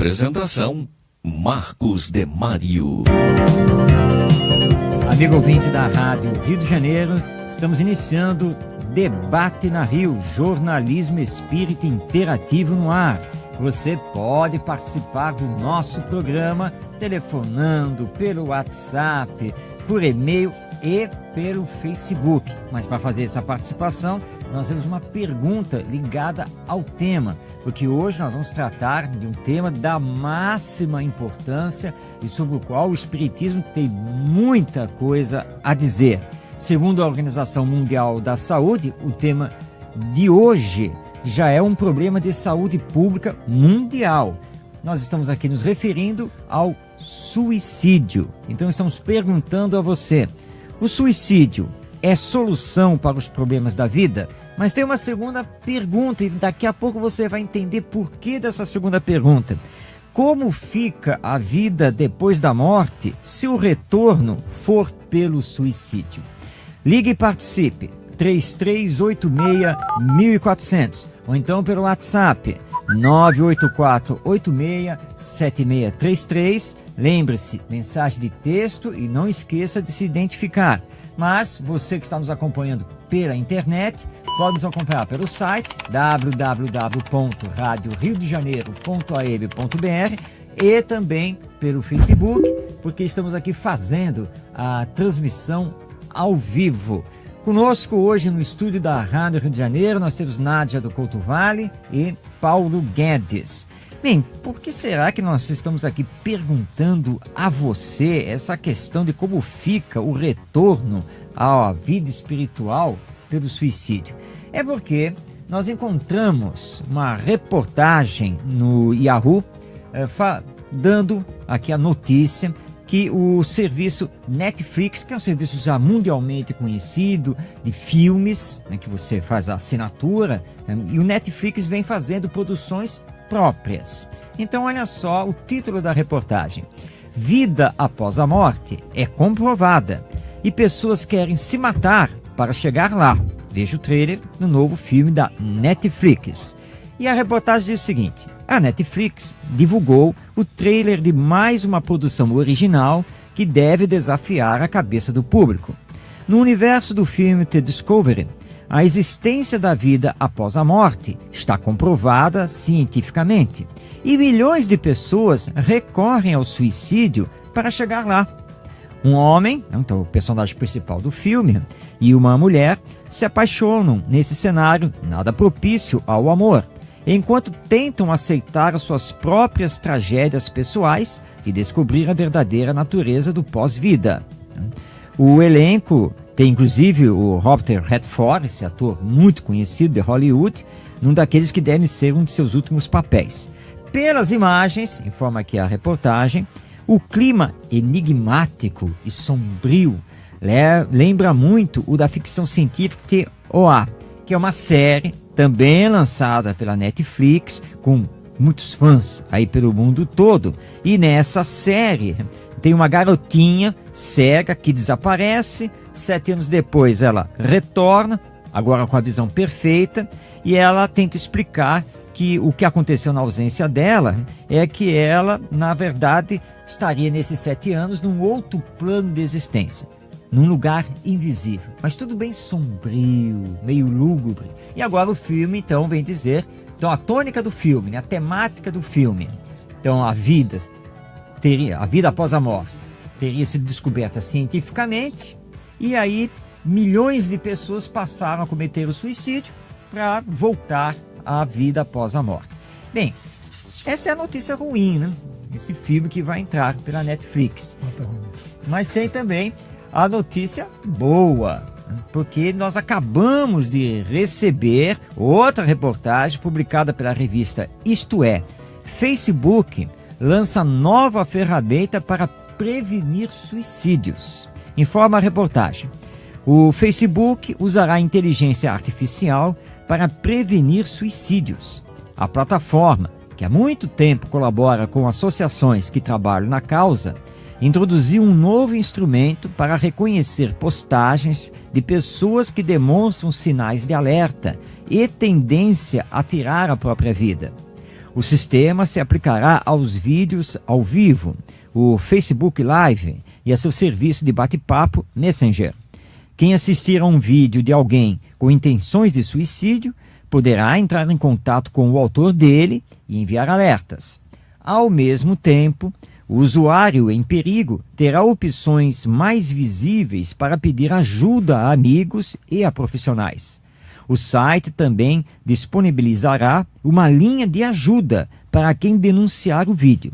Apresentação: Marcos Demário. Amigo ouvinte da Rádio Rio de Janeiro, estamos iniciando Debate na Rio, jornalismo espírita interativo no ar. Você pode participar do nosso programa telefonando, pelo WhatsApp, por e-mail e pelo Facebook. Mas para fazer essa participação, nós temos uma pergunta ligada ao tema, porque hoje nós vamos tratar de um tema da máxima importância e sobre o qual o Espiritismo tem muita coisa a dizer. Segundo a Organização Mundial da Saúde, o tema de hoje já é um problema de saúde pública mundial. Nós estamos aqui nos referindo ao suicídio. Então estamos perguntando a você: o suicídio é solução para os problemas da vida? Mas tem uma segunda pergunta e daqui a pouco você vai entender por que dessa segunda pergunta. Como fica a vida depois da morte se o retorno for pelo suicídio? Ligue e participe, 3386-1400, ou então pelo WhatsApp, 984-86-7633. Lembre-se, mensagem de texto e não esqueça de se identificar. Mas você que está nos acompanhando pela internet, pode nos acompanhar pelo site www.radioriodejaneiro.am.br e também pelo Facebook, porque estamos aqui fazendo a transmissão ao vivo. Conosco hoje no estúdio da Rádio Rio de Janeiro, nós temos Nádia do Couto Vale e Paulo Guedes. Bem, por que será que nós estamos aqui perguntando a você essa questão de como fica o retorno à vida espiritual pelo suicídio? É porque nós encontramos uma reportagem no Yahoo dando aqui a notícia que o serviço Netflix, que é um serviço já mundialmente conhecido de filmes, né, que você faz a assinatura, e o Netflix vem fazendo produções próprias. Então olha só o título da reportagem: vida após a morte é comprovada e pessoas querem se matar para chegar lá. Veja o trailer do novo filme da Netflix. E a reportagem diz o seguinte: a Netflix divulgou o trailer de mais uma produção original que deve desafiar a cabeça do público. No universo do filme The Discovery, a existência da vida após a morte está comprovada cientificamente e milhões de pessoas recorrem ao suicídio para chegar lá. Um homem, então o personagem principal do filme, e uma mulher se apaixonam nesse cenário nada propício ao amor, enquanto tentam aceitar as suas próprias tragédias pessoais e descobrir a verdadeira natureza do pós-vida. O elenco tem inclusive o Robert Redford, esse ator muito conhecido de Hollywood, num daqueles que deve ser um de seus últimos papéis. Pelas imagens, informa aqui a reportagem, o clima enigmático e sombrio lembra muito o da ficção científica TOA, que é uma série também lançada pela Netflix, com muitos fãs aí pelo mundo todo. E nessa série tem uma garotinha cega que desaparece, 7 anos depois ela retorna, agora com a visão perfeita, e ela tenta explicar que o que aconteceu na ausência dela é que ela, na verdade, estaria nesses 7 anos num outro plano de existência, num lugar invisível, mas tudo bem sombrio, meio lúgubre. E agora o filme, então, vem dizer, então a tônica do filme, né, a temática do filme, então a vida após a morte teria sido descoberta cientificamente, e aí milhões de pessoas passaram a cometer o suicídio para voltar à vida após a morte. Bem, essa é a notícia ruim, né? Esse filme que vai entrar pela Netflix. Mas tem também a notícia boa, porque nós acabamos de receber outra reportagem publicada pela revista Isto É. Facebook lança nova ferramenta para prevenir suicídios. Informa a reportagem: o Facebook usará inteligência artificial para prevenir suicídios. A plataforma, que há muito tempo colabora com associações que trabalham na causa, introduziu um novo instrumento para reconhecer postagens de pessoas que demonstram sinais de alerta e tendência a tirar a própria vida. O sistema se aplicará aos vídeos ao vivo, o Facebook Live e a seu serviço de bate-papo Messenger. Quem assistir a um vídeo de alguém com intenções de suicídio poderá entrar em contato com o autor dele e enviar alertas. Ao mesmo tempo, o usuário em perigo terá opções mais visíveis para pedir ajuda a amigos e a profissionais. O site também disponibilizará uma linha de ajuda para quem denunciar o vídeo.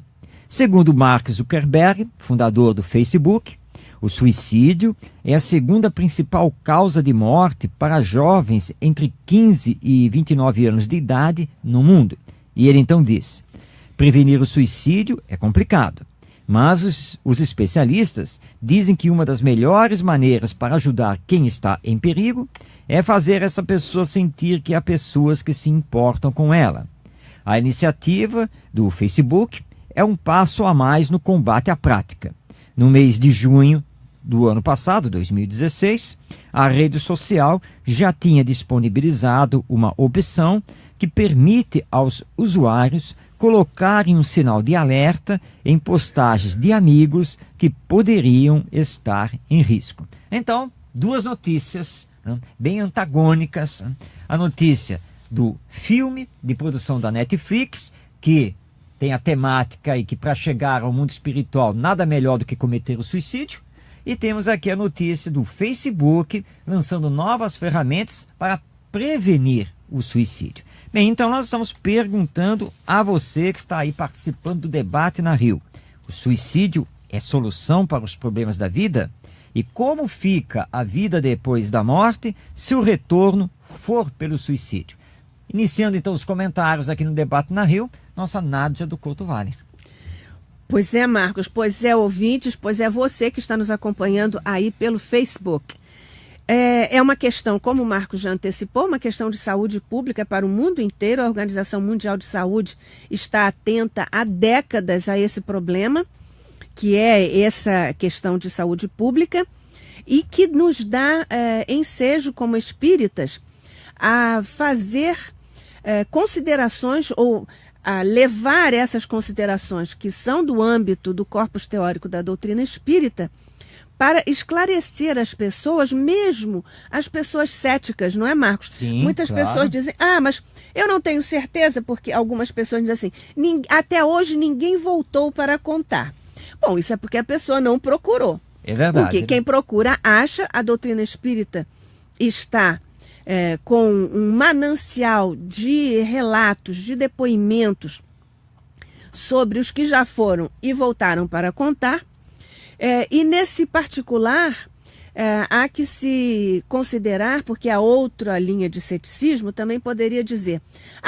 Segundo Mark Zuckerberg, fundador do Facebook, o suicídio é a segunda principal causa de morte para jovens entre 15 e 29 anos de idade no mundo. E ele então diz: prevenir o suicídio é complicado, mas os especialistas dizem que uma das melhores maneiras para ajudar quem está em perigo é fazer essa pessoa sentir que há pessoas que se importam com ela. A iniciativa do Facebook é um passo a mais no combate à prática. No mês de junho do ano passado, 2016, a rede social já tinha disponibilizado uma opção que permite aos usuários colocarem um sinal de alerta em postagens de amigos que poderiam estar em risco. Então, duas notícias bem antagônicas. A notícia do filme de produção da Netflix, que tem a temática e que para chegar ao mundo espiritual nada melhor do que cometer o suicídio. E temos aqui a notícia do Facebook lançando novas ferramentas para prevenir o suicídio. Bem, então nós estamos perguntando a você que está aí participando do debate na Rio: o suicídio é solução para os problemas da vida? E como fica a vida depois da morte se o retorno for pelo suicídio? Iniciando então os comentários aqui no debate na Rio, nossa Nádia do Couto Vale. Pois é, Marcos, pois é, ouvintes, pois é você que está nos acompanhando aí pelo Facebook. É uma questão, como o Marcos já antecipou, uma questão de saúde pública para o mundo inteiro. A Organização Mundial de Saúde está atenta há décadas a esse problema, que é essa questão de saúde pública, e que nos dá ensejo como espíritas a fazer considerações ou a levar essas considerações que são do âmbito do corpus teórico da doutrina espírita para esclarecer as pessoas, mesmo as pessoas céticas, não é, Marcos? Sim, muitas claro. pessoas dizem, mas eu não tenho certeza, porque algumas pessoas dizem assim, até hoje ninguém voltou para contar. Bom, isso é porque a pessoa não procurou. É verdade. Porque quem procura acha. A doutrina espírita está com um manancial de relatos, de depoimentos sobre os que já foram e voltaram para contar. E nesse particular, há que se considerar, porque a outra linha de ceticismo também poderia dizer,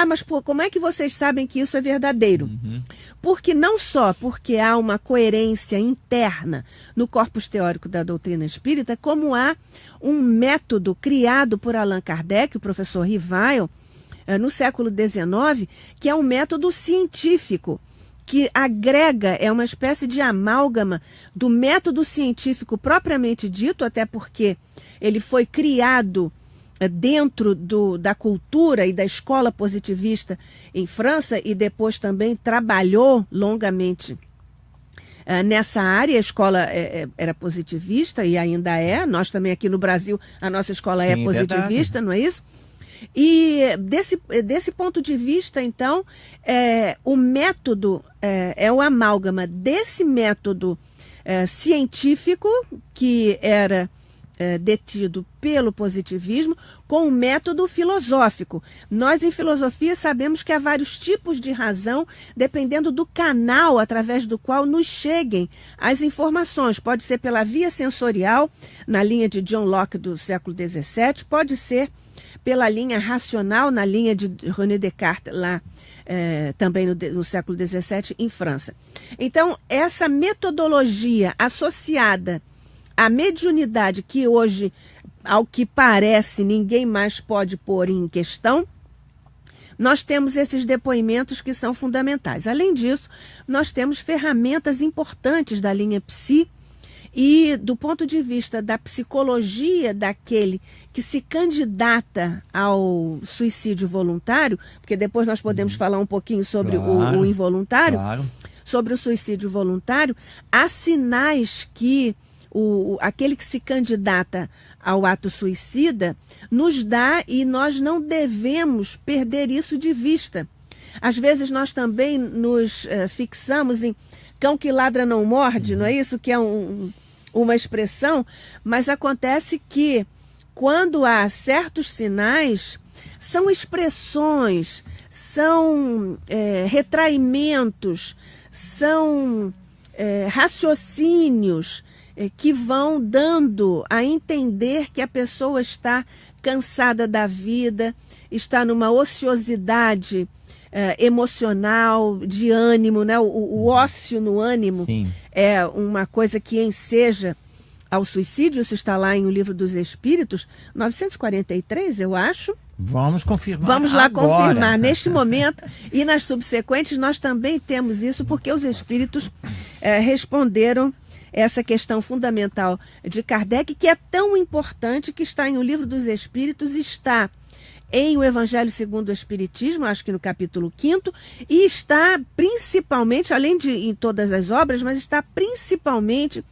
mas como é que vocês sabem que isso é verdadeiro? Uhum. Porque não só porque há uma coerência interna no corpus teórico da doutrina espírita, como há um método criado por Allan Kardec, o professor Rivail, no século XIX, que é um método científico, que agrega, é uma espécie de amálgama do método científico propriamente dito, até porque ele foi criado dentro da cultura e da escola positivista em França e depois também trabalhou longamente nessa área. A escola era positivista e ainda é. Nós também aqui no Brasil, a nossa escola é positivista, verdade. Não é isso? E desse ponto de vista, então, o método é o amálgama desse método científico que era detido pelo positivismo com o método filosófico. Nós, em filosofia, sabemos que há vários tipos de razão, dependendo do canal através do qual nos cheguem as informações. Pode ser pela via sensorial, na linha de John Locke do século XVII, pode ser pela linha racional, na linha de René Descartes, lá também no século XVII, em França. Então, essa metodologia associada à mediunidade, que hoje, ao que parece, ninguém mais pode pôr em questão, nós temos esses depoimentos que são fundamentais. Além disso, nós temos ferramentas importantes da linha Psi E do ponto de vista da psicologia daquele que se candidata ao suicídio voluntário, porque depois nós podemos falar um pouquinho sobre o involuntário, sobre o suicídio voluntário, há sinais que aquele que se candidata ao ato suicida nos dá, e nós não devemos perder isso de vista. Às vezes nós também nos fixamos em cão que ladra não morde, não é isso que é uma expressão, mas acontece que quando há certos sinais, são expressões, são retraimentos, são raciocínios que vão dando a entender que a pessoa está cansada da vida, está numa ociosidade emocional, de ânimo, né? O ócio no ânimo. Sim. É uma coisa que enseja ao suicídio. Isso está lá em O Livro dos Espíritos, 943, eu acho. Vamos confirmar. Vamos lá agora. confirmar. Neste momento e nas subsequentes, nós também temos isso, porque os espíritos responderam essa questão fundamental de Kardec, que é tão importante, que está em O Livro dos Espíritos, está em O Evangelho segundo o Espiritismo, acho que no capítulo 5º, e está principalmente, além de em todas as obras, mas está principalmente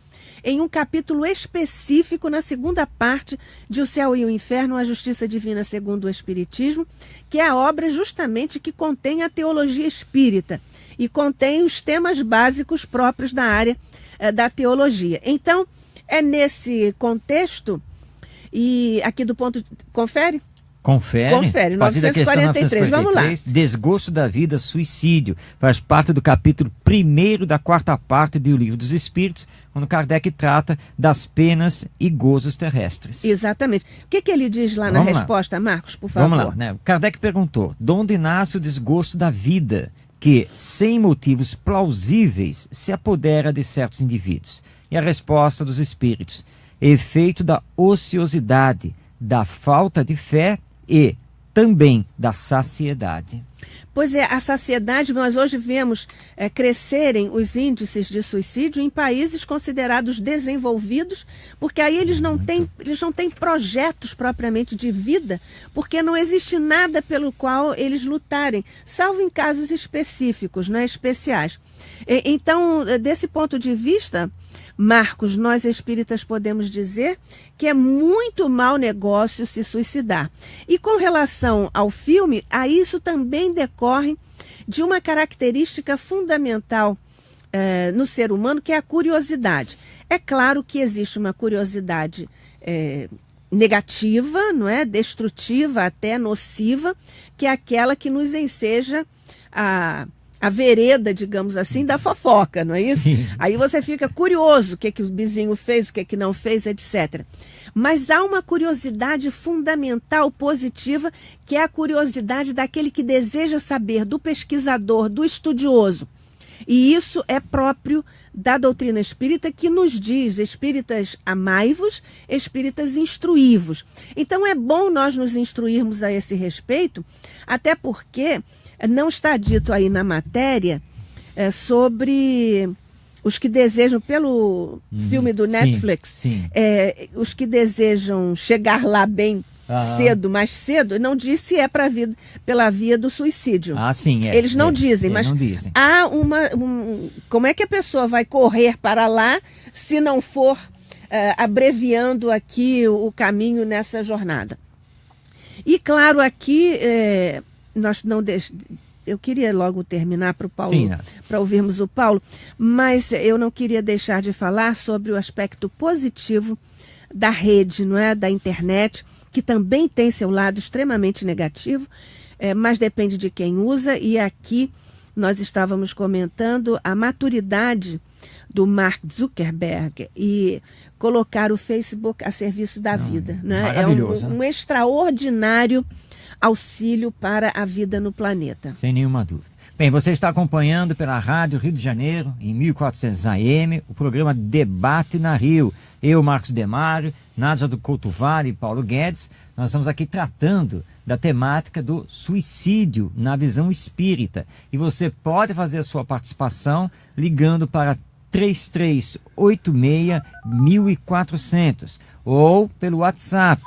em um capítulo específico na segunda parte de O Céu e o Inferno, a Justiça Divina segundo o Espiritismo, que é a obra justamente que contém a teologia espírita e contém os temas básicos próprios da área da teologia. Então, é nesse contexto, e aqui do ponto... Confere? Confere, 943, vamos lá. Desgosto da vida, suicídio. Faz parte do capítulo 1º da 4ª parte do Livro dos Espíritos, quando Kardec trata das penas e gozos terrestres. Exatamente. O que ele diz lá na resposta, Marcos, por favor? Vamos lá. Né? Kardec perguntou: de onde nasce o desgosto da vida, que, sem motivos plausíveis, se apodera de certos indivíduos? E a resposta dos Espíritos: efeito da ociosidade, da falta de fé e também da saciedade. Pois é, a saciedade, nós hoje vemos crescerem os índices de suicídio em países considerados desenvolvidos, porque aí eles não têm projetos propriamente de vida, porque não existe nada pelo qual eles lutarem, salvo em casos específicos, né, especiais. Então, desse ponto de vista, Marcos, nós espíritas podemos dizer que é muito mau negócio se suicidar. E com relação ao filme, isso também decorre de uma característica fundamental no ser humano, que é a curiosidade. É claro que existe uma curiosidade negativa, não é? Destrutiva, até nociva, que é aquela que nos enseja a vereda, digamos assim, da fofoca, não é isso? Sim. Aí você fica curioso o que o vizinho fez, o que não fez, etc. Mas há uma curiosidade fundamental, positiva, que é a curiosidade daquele que deseja saber, do pesquisador, do estudioso. E isso é próprio da doutrina espírita, que nos diz: espíritas, amai-vos, espíritas, instruí-vos. Então é bom nós nos instruirmos a esse respeito, até porque não está dito aí na matéria sobre os que desejam, pelo filme do Netflix, os que desejam chegar lá bem cedo, mais cedo, não diz se é pela via do suicídio. Eles não dizem, mas não dizem. Há como é que a pessoa vai correr para lá se não for abreviando aqui o caminho nessa jornada? E claro, aqui nós não eu queria logo terminar para o Paulo, para ouvirmos o Paulo, mas eu não queria deixar de falar sobre o aspecto positivo da rede, não é, da internet, que também tem seu lado extremamente negativo, mas depende de quem usa. E aqui nós estávamos comentando a maturidade do Mark Zuckerberg e colocar o Facebook a serviço da vida, né? É um extraordinário auxílio para a vida no planeta. Sem nenhuma dúvida. Bem, você está acompanhando pela Rádio Rio de Janeiro, em 1400 AM, o programa Debate na Rio. Eu, Marcos Demário, Nádia do Couto Vale e Paulo Guedes, nós estamos aqui tratando da temática do suicídio na visão espírita. E você pode fazer a sua participação ligando para 3386-1400 ou pelo WhatsApp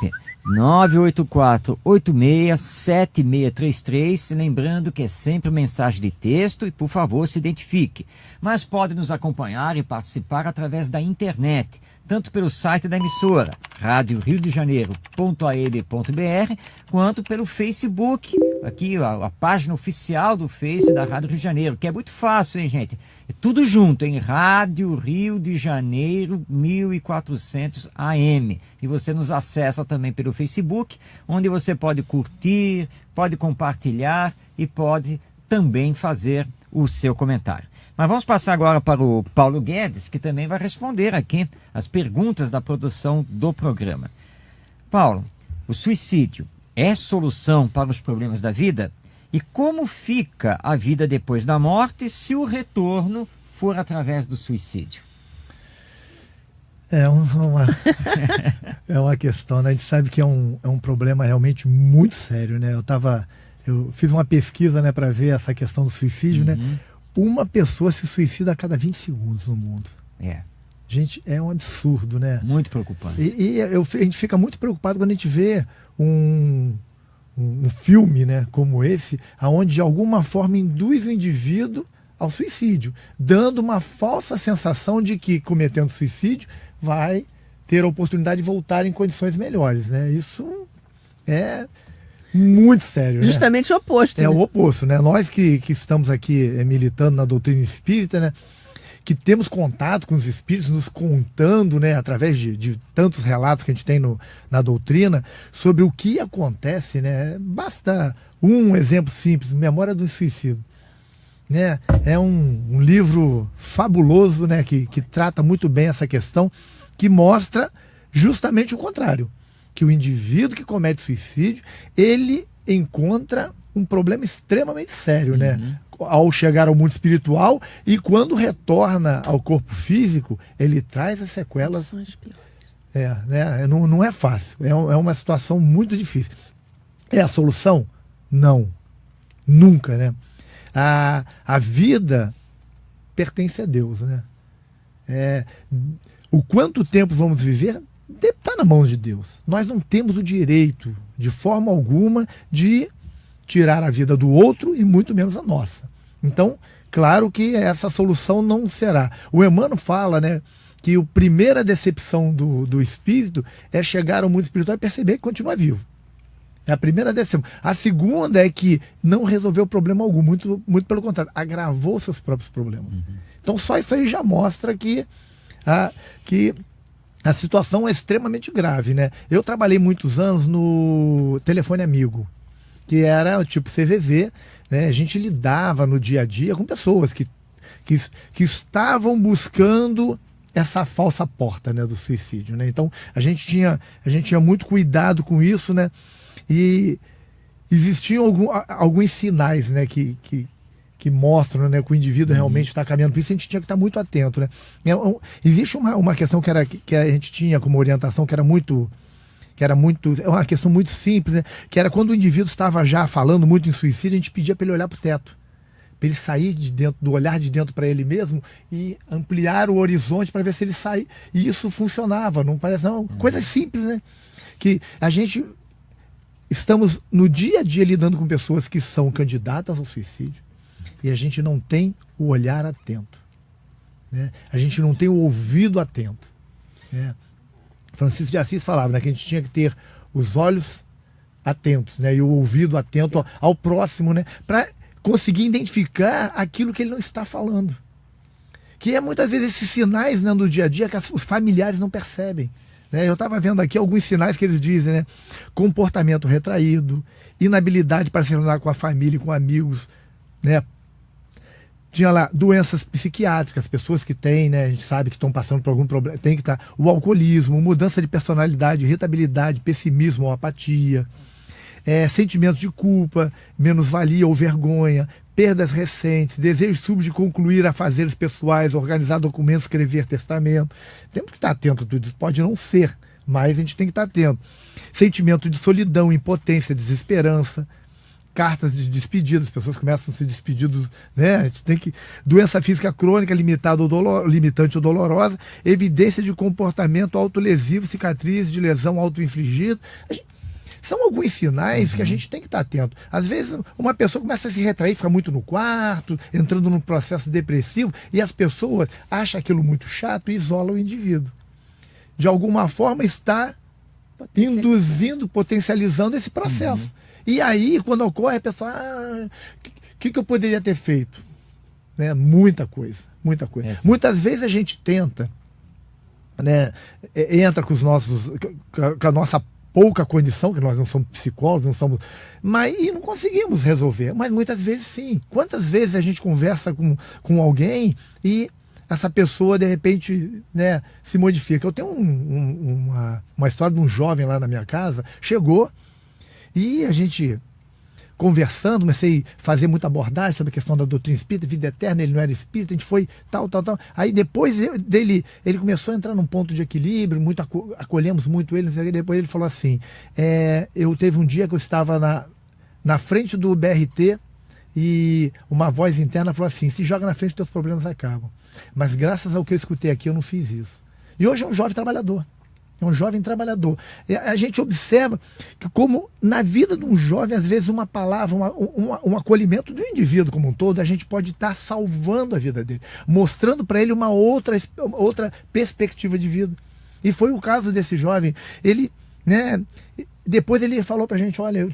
984-86-7633, lembrando que é sempre mensagem de texto e, por favor, se identifique. Mas pode nos acompanhar e participar através da internet, tanto pelo site da emissora, radioriodejaneiro.am.br, quanto pelo Facebook, aqui a página oficial do Face da Rádio Rio de Janeiro, que é muito fácil, hein, gente? É tudo junto, em Rádio Rio de Janeiro 1400 AM. E você nos acessa também pelo Facebook, onde você pode curtir, pode compartilhar e pode também fazer o seu comentário. Mas vamos passar agora para o Paulo Guedes, que também vai responder aqui as perguntas da produção do programa. Paulo, o suicídio é solução para os problemas da vida? E como fica a vida depois da morte se o retorno for através do suicídio? É uma questão, né? A gente sabe que é um problema realmente muito sério, né? Eu fiz uma pesquisa, né, para ver essa questão do suicídio, né? Uma pessoa se suicida a cada 20 segundos no mundo. Gente, é um absurdo, né? Muito preocupante. A gente fica muito preocupado quando a gente vê um filme, né, como esse, onde de alguma forma induz o indivíduo ao suicídio, dando uma falsa sensação de que, cometendo suicídio, vai ter a oportunidade de voltar em condições melhores, né? Isso é muito sério, né? Justamente o oposto. É, né? O oposto, né? Nós que estamos aqui militando na doutrina espírita, né, que temos contato com os espíritos, nos contando, né, através de tantos relatos que a gente tem na doutrina, sobre o que acontece, né? Basta um exemplo simples, Memória do Suicídio. Né? É um livro fabuloso, né, que trata muito bem essa questão, que mostra justamente o contrário, que o indivíduo que comete suicídio, ele encontra um problema extremamente sério, né? Ao chegar ao mundo espiritual, e quando retorna ao corpo físico, ele traz as sequelas. Né? Não é fácil, é uma situação muito difícil. É a solução? Não, nunca, né? A vida pertence a Deus, né? O quanto tempo vamos viver está na mão de Deus. Nós não temos o direito, de forma alguma, de tirar a vida do outro e muito menos a nossa. Então, claro que essa solução não será. O Emmanuel fala, né, que a primeira decepção do espírito é chegar ao mundo espiritual e perceber que continua vivo. É a primeira decepção. A segunda é que não resolveu problema algum, muito pelo contrário, agravou seus próprios problemas. Então só isso aí já mostra que a situação é extremamente grave, né? Eu trabalhei muitos anos no telefone amigo, que era tipo CVV, né? A gente lidava no dia a dia com pessoas que estavam buscando essa falsa porta, né, do suicídio, né? Então a gente tinha muito cuidado com isso, né? E existiam alguns sinais, né, que mostram, né, que o indivíduo realmente está caminhando. Por isso a gente tinha que estar muito atento, né? Existe uma questão que a gente tinha como orientação, que era uma questão muito simples, né? Que era quando o indivíduo estava já falando muito em suicídio, a gente pedia para ele olhar para o teto, para ele sair do olhar de dentro para ele mesmo e ampliar o horizonte para ver se ele sai. E isso funcionava, não parece não, coisas simples, né? Que a gente estamos no dia a dia lidando com pessoas que são candidatas ao suicídio e a gente não tem o olhar atento, né? A gente não tem o ouvido atento, né? Francisco de Assis falava, né, que a gente tinha que ter os olhos atentos, né, e o ouvido atento ao próximo, né, para conseguir identificar aquilo que ele não está falando. Que é muitas vezes esses sinais, né, no dia a dia que os familiares não percebem. Eu estava vendo aqui alguns sinais que eles dizem, né? Comportamento retraído, inabilidade para se relacionar com a família e com amigos, né? Tinha lá doenças psiquiátricas, pessoas que têm, né? A gente sabe que estão passando por algum problema, tem que estar. O alcoolismo, mudança de personalidade, irritabilidade, pessimismo ou apatia, sentimentos de culpa, menos-valia ou vergonha, perdas recentes, desejo súbito de concluir afazeres pessoais, organizar documentos, escrever testamento. Temos que estar atento a tudo isso. Pode não ser, mas a gente tem que estar atento. Sentimento de solidão, impotência, desesperança, cartas de despedida, as pessoas começam a se despedir né? A gente tem que... Doença física crônica, limitante ou dolorosa, evidência de comportamento autolesivo, cicatriz de lesão autoinfligida. São alguns sinais que a gente tem que estar atento. Às vezes, uma pessoa começa a se retrair, fica muito no quarto, entrando num processo depressivo, e as pessoas acham aquilo muito chato e isolam o indivíduo. De alguma forma, está induzindo, potencializando esse processo. E aí, quando ocorre, a pessoa, o que eu poderia ter feito? Né? Muita coisa, muita coisa. Muitas vezes a gente tenta, né, entra com com a nossa pouca condição, que nós não somos psicólogos, não somos, e não conseguimos resolver. Mas muitas vezes sim. Quantas vezes a gente conversa com alguém e essa pessoa, de repente, né, se modifica? Eu tenho uma história de um jovem lá na minha casa, chegou e a gente, conversando, comecei a fazer muita abordagem sobre a questão da doutrina espírita, vida eterna, ele não era espírita, a gente foi tal. Aí depois ele começou a entrar num ponto de equilíbrio, acolhemos muito ele, depois ele falou assim, eu teve um dia que eu estava na frente do BRT e uma voz interna falou assim, se joga na frente, teus problemas acabam. Mas graças ao que eu escutei aqui, eu não fiz isso. E hoje é um jovem trabalhador. É um jovem trabalhador. A gente observa que como na vida de um jovem, às vezes uma palavra, um acolhimento do indivíduo como um todo, a gente pode estar salvando a vida dele, mostrando para ele uma outra perspectiva de vida. E foi o caso desse jovem. Ele, né, depois ele falou para a gente, olha, eu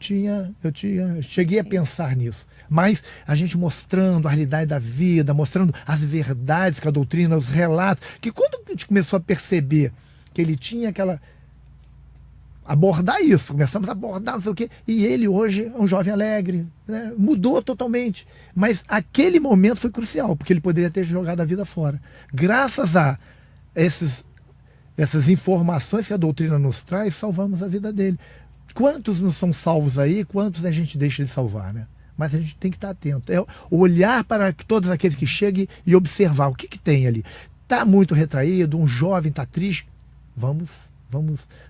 cheguei a pensar nisso. Mas a gente mostrando a realidade da vida, mostrando as verdades que a doutrina, os relatos, que quando a gente começou a perceber que ele tinha abordar isso, começamos a abordar, não sei o quê, e ele hoje é um jovem alegre, né? Mudou totalmente, mas aquele momento foi crucial, porque ele poderia ter jogado a vida fora. Graças a essas informações que a doutrina nos traz, salvamos a vida dele. Quantos não são salvos aí, quantos a gente deixa de salvar, né? Mas a gente tem que estar atento, olhar para todos aqueles que chegam e observar o que tem ali. Está muito retraído, um jovem está triste, vamos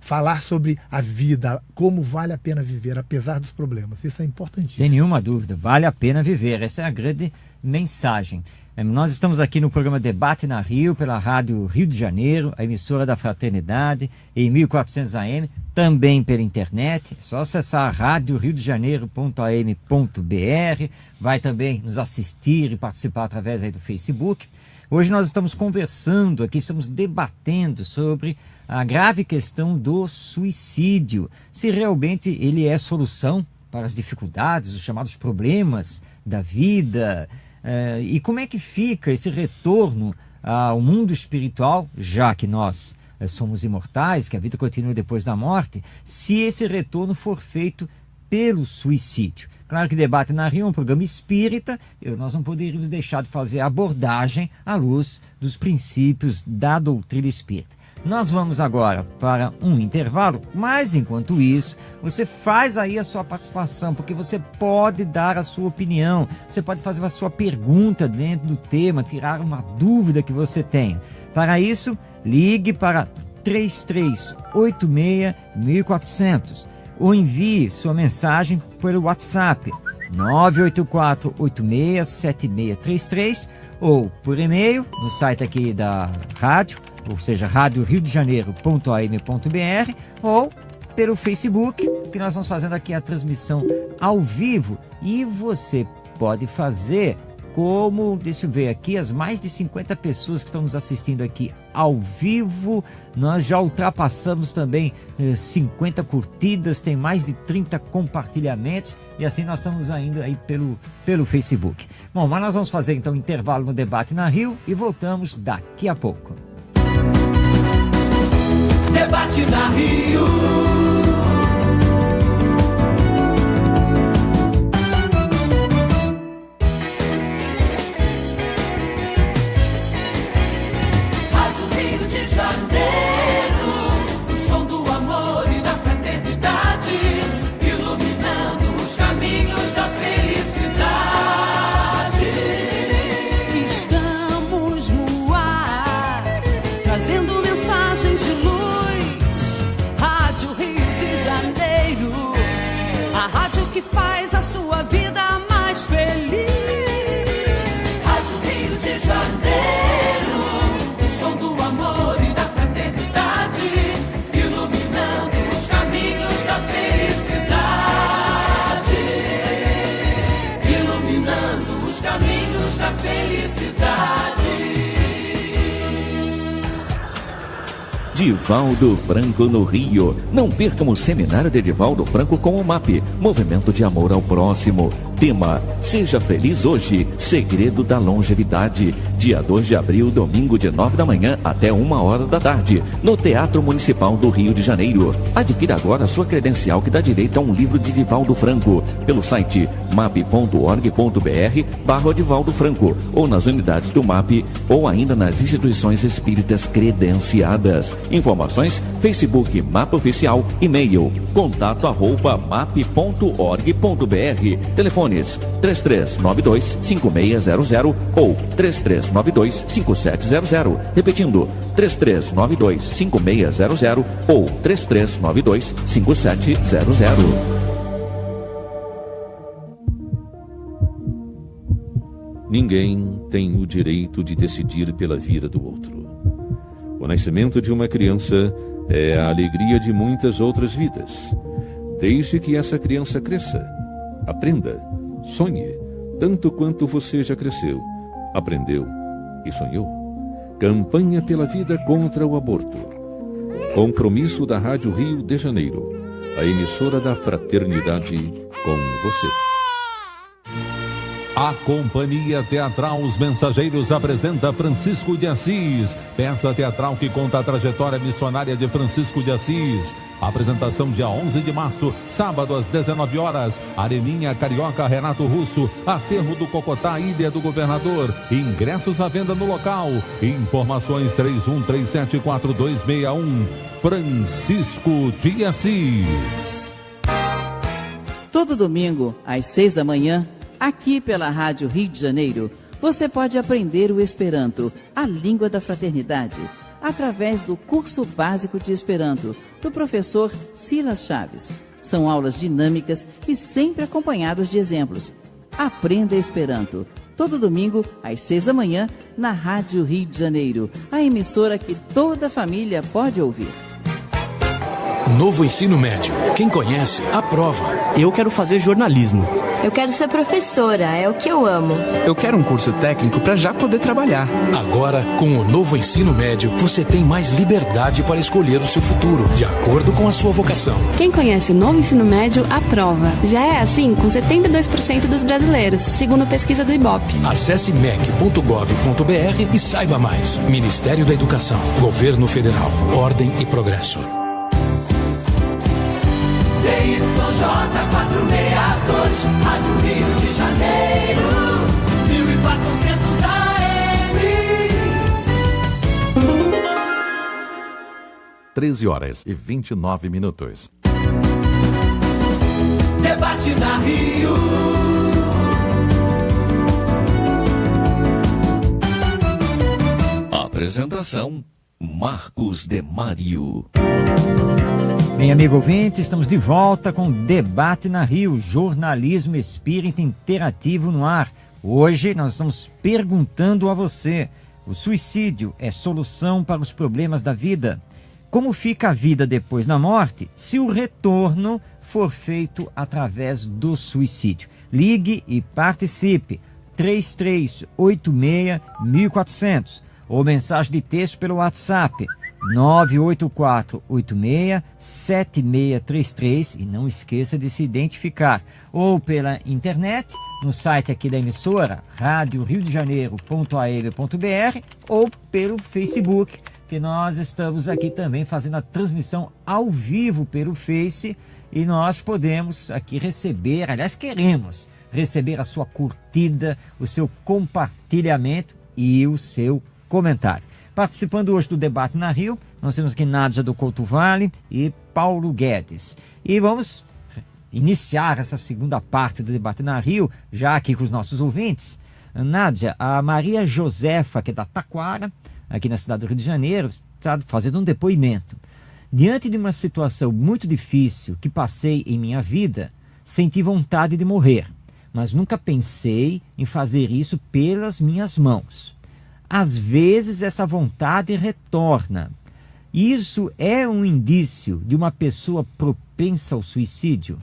falar sobre a vida, como vale a pena viver, apesar dos problemas. Isso é importantíssimo. Sem nenhuma dúvida, vale a pena viver. Essa é a grande mensagem. Nós estamos aqui no programa Debate na Rio, pela Rádio Rio de Janeiro, a emissora da Fraternidade, em 1400 AM, também pela internet. É só acessar radioriodejaneiro.am.br. Vai também nos assistir e participar através aí do Facebook. Hoje nós estamos conversando aqui, estamos debatendo sobre a grave questão do suicídio. Se realmente ele é solução para as dificuldades, os chamados problemas da vida. E como é que fica esse retorno ao mundo espiritual, já que nós somos imortais, que a vida continua depois da morte, se esse retorno for feito pelo suicídio? Claro que Debate na Rio é um programa espírita, nós não poderíamos deixar de fazer a abordagem à luz dos princípios da doutrina espírita. Nós vamos agora para um intervalo, mas enquanto isso, você faz aí a sua participação, porque você pode dar a sua opinião, você pode fazer a sua pergunta dentro do tema, tirar uma dúvida que você tem. Para isso, ligue para 3386-1400 ou envie sua mensagem pelo WhatsApp 984-867633 ou por e-mail no site aqui da rádio, ou seja, radioriodejaneiro.am.br ou pelo Facebook, que nós vamos fazendo aqui a transmissão ao vivo. E você pode fazer como, deixa eu ver aqui, as mais de 50 pessoas que estão nos assistindo aqui ao vivo. Nós já ultrapassamos também 50 curtidas, tem mais de 30 compartilhamentos e assim nós estamos ainda aí pelo Facebook. Bom, mas nós vamos fazer então um intervalo no Debate na Rio e voltamos daqui a pouco. Debate na Rio. Rádio Rio de Janeiro, o som do amor e da fraternidade, iluminando os caminhos da felicidade. Estamos no ar, trazendo mensagens de luz. Rádio Rio de Janeiro, a rádio que faz a sua da felicidade. Divaldo Franco no Rio. Não percam o seminário de Divaldo Franco com o MAP, Movimento de Amor ao Próximo. Tema: Seja Feliz Hoje, Segredo da Longevidade. Dia 2 de abril, domingo de 9 da manhã até 1h da tarde, no Teatro Municipal do Rio de Janeiro. Adquira agora a sua credencial que dá direito a um livro de Divaldo Franco pelo site map.org.br/Divaldo Franco ou nas unidades do MAP ou ainda nas instituições espíritas credenciadas. Informações: Facebook MAP Oficial, e-mail contato@map.org.br. Telefones 3392-5600 ou 3392-5700. Repetindo, 3392-5600 ou 3392-5700. Ninguém tem o direito de decidir pela vida do outro. O nascimento de uma criança é a alegria de muitas outras vidas. Deixe que essa criança cresça, aprenda, sonhe, tanto quanto você já cresceu, aprendeu e sonhou. Campanha pela vida contra o aborto. Compromisso da Rádio Rio de Janeiro, a emissora da fraternidade com você. A Companhia Teatral Os Mensageiros apresenta Francisco de Assis, peça teatral que conta a trajetória missionária de Francisco de Assis. Apresentação dia 11 de março, sábado às 19 horas, Areninha Carioca Renato Russo, Aterro do Cocotá, Ilha do Governador. Ingressos à venda no local. Informações 31374261. Francisco de Assis. Todo domingo, às 6 da manhã, aqui pela Rádio Rio de Janeiro, você pode aprender o Esperanto, a língua da fraternidade, através do curso básico de Esperanto, do professor Silas Chaves. São aulas dinâmicas e sempre acompanhadas de exemplos. Aprenda Esperanto, todo domingo, às 6 da manhã, na Rádio Rio de Janeiro, a emissora que toda a família pode ouvir. Novo ensino médio. Quem conhece, aprova. Eu quero fazer jornalismo. Eu quero ser professora, é o que eu amo. Eu quero um curso técnico para já poder trabalhar. Agora, com o novo ensino médio, você tem mais liberdade para escolher o seu futuro, de acordo com a sua vocação. Quem conhece o novo ensino médio, aprova. Já é assim com 72% dos brasileiros, segundo pesquisa do Ibope. Acesse mec.gov.br e saiba mais. Ministério da Educação, Governo Federal, Ordem e Progresso. ZYJ 462, Rádio Rio de Janeiro, 1400 AM. 13h29. Debate na Rio. Apresentação: Marcos Demário. Bem, amigo ouvinte, estamos de volta com Debate na Rio, jornalismo espírita interativo no ar. Hoje nós estamos perguntando a você: o suicídio é solução para os problemas da vida? Como fica a vida depois da morte se o retorno for feito através do suicídio? Ligue e participe. 3386-1400 ou mensagem de texto pelo WhatsApp 984867633 e não esqueça de se identificar, ou pela internet no site aqui da emissora radioriodejaneiro.am.br ou pelo Facebook, que nós estamos aqui também fazendo a transmissão ao vivo pelo Face e nós podemos aqui receber, aliás queremos receber a sua curtida, o seu compartilhamento e o seu comentário. Participando hoje do Debate na Rio, nós temos aqui Nádia do Couto Vale e Paulo Guedes. E vamos iniciar essa segunda parte do Debate na Rio, já aqui com os nossos ouvintes. Nádia, a Maria Josefa, que é da Taquara, aqui na cidade do Rio de Janeiro, está fazendo um depoimento. Diante de uma situação muito difícil que passei em minha vida, senti vontade de morrer, mas nunca pensei em fazer isso pelas minhas mãos. Às vezes essa vontade retorna. Isso é um indício de uma pessoa propensa ao suicídio?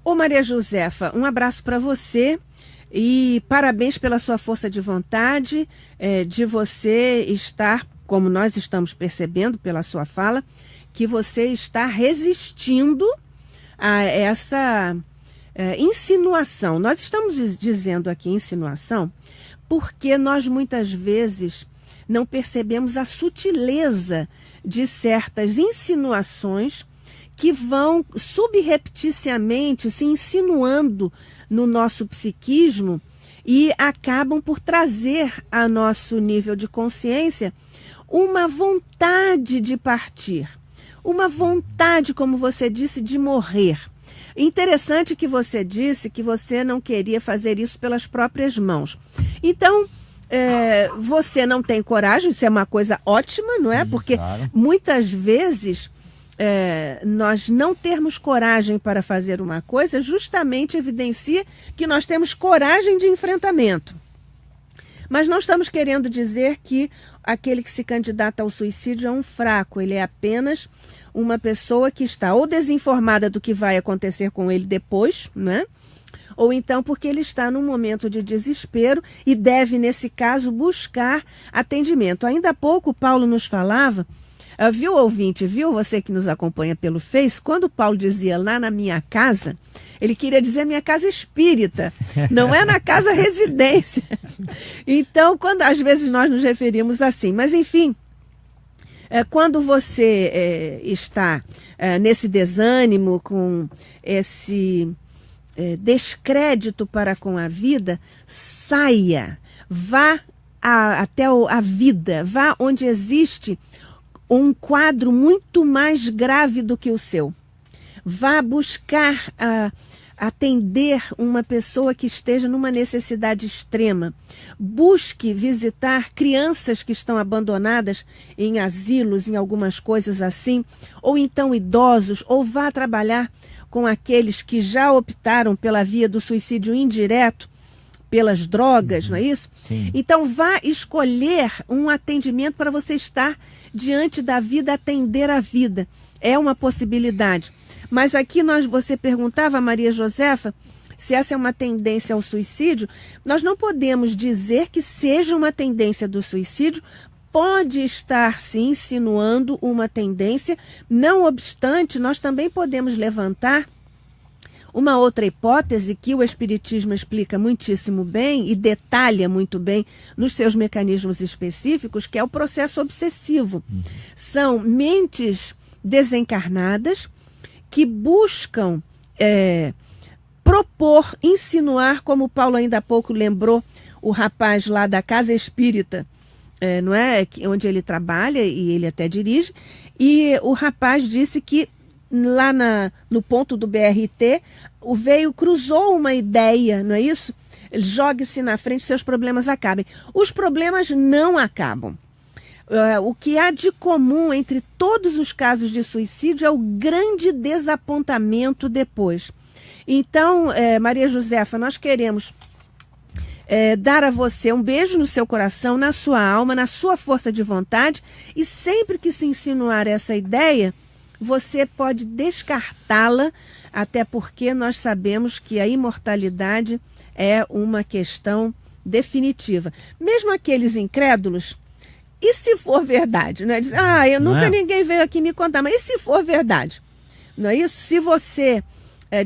Ô Maria Josefa, um abraço para você. E parabéns pela sua força de vontade, de você estar, como nós estamos percebendo pela sua fala, que você está resistindo a essa insinuação. Nós estamos dizendo aqui insinuação porque nós muitas vezes não percebemos a sutileza de certas insinuações que vão subrepticiamente se insinuando no nosso psiquismo e acabam por trazer a nosso nível de consciência uma vontade de partir, uma vontade, como você disse, de morrer. Interessante que você disse que você não queria fazer isso pelas próprias mãos. Então, você não tem coragem, isso é uma coisa ótima, não é? Porque claro, muitas vezes nós não termos coragem para fazer uma coisa justamente evidencia que nós temos coragem de enfrentamento. Mas não estamos querendo dizer que aquele que se candidata ao suicídio é um fraco, ele é apenas uma pessoa que está ou desinformada do que vai acontecer com ele depois, né? Ou então porque ele está num momento de desespero e deve, nesse caso, buscar atendimento. Ainda há pouco, Paulo nos falava, viu, ouvinte, viu você que nos acompanha pelo Face, quando Paulo dizia lá na minha casa, ele queria dizer minha casa espírita, não é na casa residência. Então, às vezes nós nos referimos assim, mas enfim, quando você está nesse desânimo, com esse descrédito para com a vida, saia, vá até a vida, vá onde existe um quadro muito mais grave do que o seu. Vá buscar atender uma pessoa que esteja numa necessidade extrema. Busque visitar crianças que estão abandonadas em asilos, em algumas coisas assim, ou então idosos, ou vá trabalhar com aqueles que já optaram pela via do suicídio indireto, pelas drogas, não é isso? Sim. Então vá escolher um atendimento para você estar diante da vida, atender a vida. É uma possibilidade. Mas aqui você perguntava, Maria Josefa, se essa é uma tendência ao suicídio. Nós não podemos dizer que seja uma tendência do suicídio, pode estar se insinuando uma tendência, não obstante, nós também podemos levantar uma outra hipótese que o Espiritismo explica muitíssimo bem e detalha muito bem nos seus mecanismos específicos, que é o processo obsessivo. São mentes desencarnadas que buscam propor, insinuar, como o Paulo ainda há pouco lembrou, o rapaz lá da Casa Espírita, não é? Onde ele trabalha e ele até dirige, e o rapaz disse que lá no ponto do BRT, o veio, cruzou uma ideia, não é isso? Jogue-se na frente, seus problemas acabem. Os problemas não acabam. O que há de comum entre todos os casos de suicídio é o grande desapontamento depois. Então, Maria Josefa, nós queremos dar a você um beijo no seu coração, na sua alma, na sua força de vontade, e sempre que se insinuar essa ideia, você pode descartá-la, até porque nós sabemos que a imortalidade é uma questão definitiva. Mesmo aqueles incrédulos, e se for verdade? Né? Diz, ninguém veio aqui me contar, mas e se for verdade? Não é isso? Se você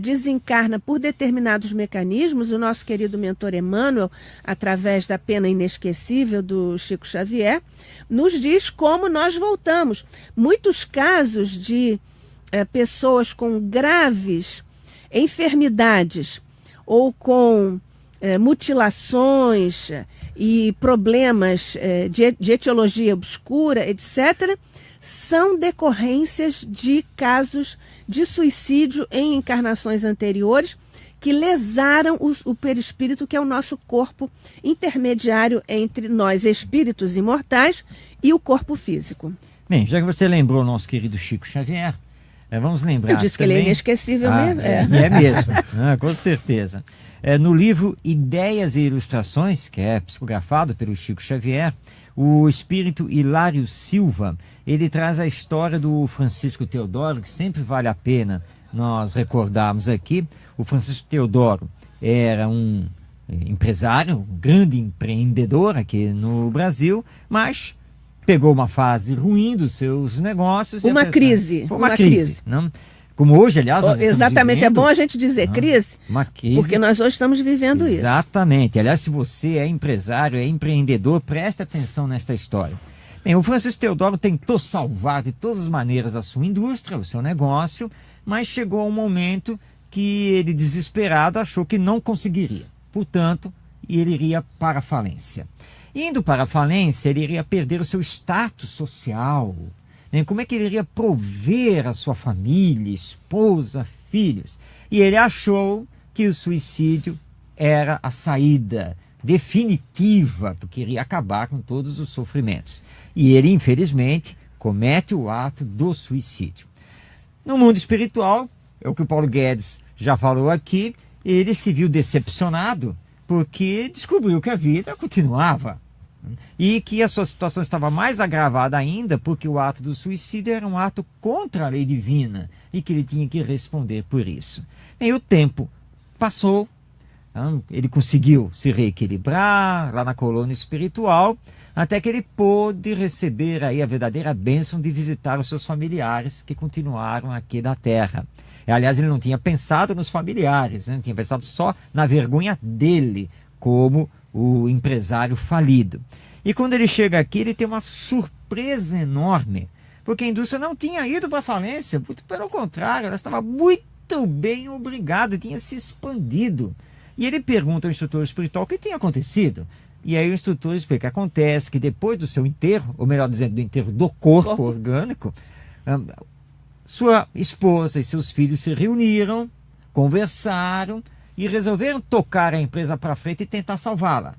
desencarna por determinados mecanismos, o nosso querido mentor Emmanuel, através da pena inesquecível do Chico Xavier, nos diz como nós voltamos. Muitos casos de pessoas com graves enfermidades ou com mutilações e problemas de etiologia obscura, etc., são decorrências de casos de suicídio em encarnações anteriores que lesaram o perispírito, que é o nosso corpo intermediário entre nós, espíritos imortais, e o corpo físico. Bem, já que você lembrou o nosso querido Chico Xavier, vamos lembrar. Eu disse também... que ele é inesquecível mesmo. É mesmo, com certeza. No livro Ideias e Ilustrações, que é psicografado pelo Chico Xavier, o espírito Hilário Silva, ele traz a história do Francisco Teodoro, que sempre vale a pena nós recordarmos aqui. O Francisco Teodoro era um empresário, um grande empreendedor aqui no Brasil, mas pegou uma fase ruim dos seus negócios. Uma crise. Foi uma crise. Não? Como hoje, aliás, nós exatamente, vivendo, é bom a gente dizer crise, uma crise, porque nós hoje estamos vivendo isso. Exatamente. Aliás, se você é empresário, é empreendedor, preste atenção nesta história. Bem, o Francisco Teodoro tentou salvar de todas as maneiras a sua indústria, o seu negócio, mas chegou um momento que ele, desesperado, achou que não conseguiria. Portanto, ele iria para a falência. Indo para a falência, ele iria perder o seu status social. Como é que ele iria prover a sua família, esposa, filhos? E ele achou que o suicídio era a saída definitiva, porque iria acabar com todos os sofrimentos. E ele, infelizmente, comete o ato do suicídio. No mundo espiritual, é o que o Paulo Guedes já falou aqui, ele se viu decepcionado porque descobriu que a vida continuava. E que a sua situação estava mais agravada ainda porque o ato do suicídio era um ato contra a lei divina e que ele tinha que responder por isso. E o tempo passou, ele conseguiu se reequilibrar lá na colônia espiritual, até que ele pôde receber aí a verdadeira bênção de visitar os seus familiares que continuaram aqui na Terra. Aliás, ele não tinha pensado nos familiares, né? Ele tinha pensado só na vergonha dele como o empresário falido. E quando ele chega aqui, ele tem uma surpresa enorme, porque a indústria não tinha ido para a falência, muito pelo contrário, ela estava muito bem obrigada, tinha se expandido. E ele pergunta ao instrutor espiritual o que tinha acontecido. E aí o instrutor explica: acontece que depois do seu enterro, ou melhor dizendo, do enterro do corpo orgânico, sua esposa e seus filhos se reuniram, conversaram e resolveram tocar a empresa para frente e tentar salvá-la.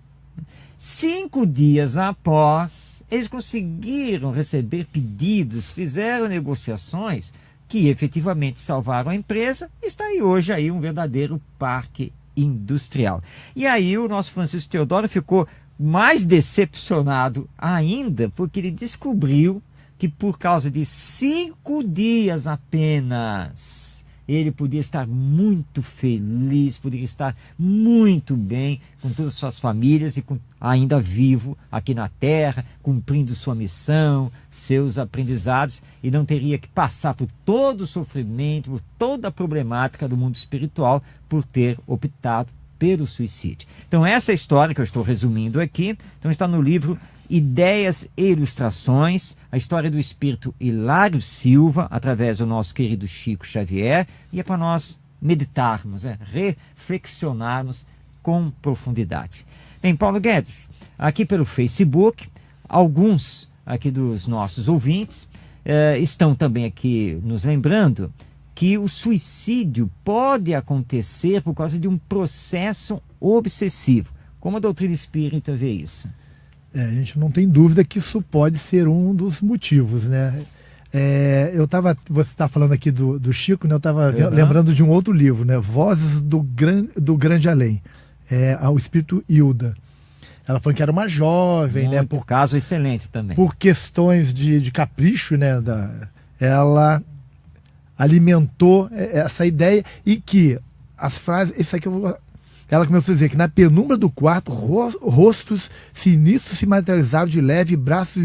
5 dias após, eles conseguiram receber pedidos, fizeram negociações que efetivamente salvaram a empresa. Está aí hoje aí um verdadeiro parque industrial. E aí o nosso Francisco Teodoro ficou mais decepcionado ainda, porque ele descobriu que por causa de 5 dias apenas, ele podia estar muito feliz, poderia estar muito bem com todas as suas famílias e ainda vivo aqui na Terra, cumprindo sua missão, seus aprendizados, e não teria que passar por todo o sofrimento, por toda a problemática do mundo espiritual, por ter optado pelo suicídio. Então essa é a história que eu estou resumindo aqui. Então está no livro Ideias e Ilustrações, a história do espírito Hilário Silva, através do nosso querido Chico Xavier, e é para nós meditarmos, reflexionarmos com profundidade. Bem, Paulo Guedes, aqui pelo Facebook, alguns aqui dos nossos ouvintes estão também aqui nos lembrando que o suicídio pode acontecer por causa de um processo obsessivo. Como a doutrina espírita vê isso? A gente não tem dúvida que isso pode ser um dos motivos, né? Você está falando aqui do Chico, né? Eu estava lembrando de um outro livro, né? Vozes do Grande Além, ao espírito Hilda. Ela falou que era uma jovem, né? Por caso excelente também. Por questões de capricho, né? Ela alimentou essa ideia e que as frases, isso aqui ela começou a dizer que na penumbra do quarto, rostos sinistros se materializavam de leve, braços